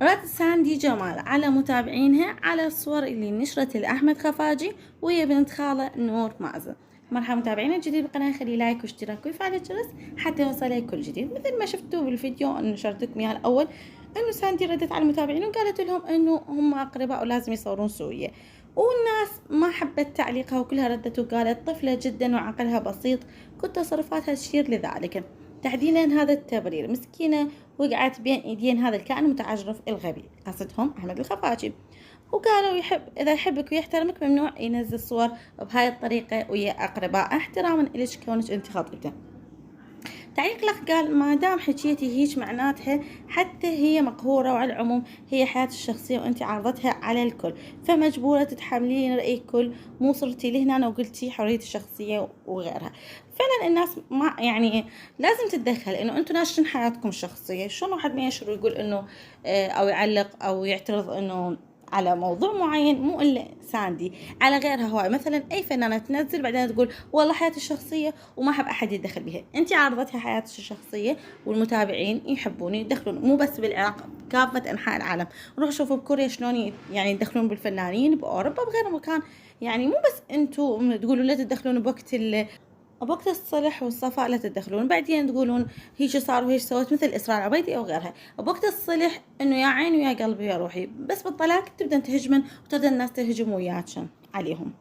رد ساندي جمال على متابعينها على الصور اللي نشرت لأحمد خفاجي وهي بنت خالة نور مازن. مرحبا متابعينا الجديد بالقناة، خلي لايك واشتراك وفعل الجرس حتى يوصلك كل جديد. مثل ما شفتوا بالفيديو اللي نشرتكم اياه الأول، انه ساندي ردت على المتابعين وقالت لهم انه هم أقرباء ولازم يصورون سوية، والناس ما حبت تعليقها وكلها ردت وقالت طفلة جدا وعقلها بسيط، كل تصرفاتها تشير لذلك. تحديدا هذا التبرير، مسكينة وقعت بين ايدين هذا الكائن المتعجرف الغبي، قصدهم احمد الخفاجي. وقالوا اذا يحبك ويحترمك ممنوع ينزل صور بهاي الطريقة ويا اقرباء، احتراما الك كونك انت خطيبته. تعليق لك قال ما دام حكيتي هيك معناتها حتى هي مقهورة، وعلى العموم هي حياتها الشخصية وانت عرضتها على الكل، فمجبورة تتحملين رأي الكل، مو صرتي لهنا وقلتي حرية الشخصية وغيرها. فعلا الناس ما يعني لازم تتدخل، انه انتم ناشرين حياتكم الشخصية. شلون واحد ما ينشر ويقول انه او يعلق او يعترض انه على موضوع معين، مو الا ساندي، على غيرها هواي. مثلا اي فنانة تنزل بعدين تقول والله حياتي الشخصية وما احب احد يتدخل بها. انت عرضتها حياتك الشخصية والمتابعين يحبون يتدخلون، مو بس بالعراق، كافة انحاء العالم. نروح شوفوا بكوريا شلون يعني يتدخلون بالفنانين، باوروبا بغير مكان. يعني مو بس انتم تقولوا لا تتدخلون بوقت الصلح والصفاء لا تتدخلون، بعدين تقولون هيك صار وهيك سوت، مثل إسراء العبيدي أو غيرها. بوقت الصلح إنه يا عيني ويا قلبي يا روحي، بس بالطلاق تبدأ تهجمن وتبدأ الناس تهجم وياكن عليهم.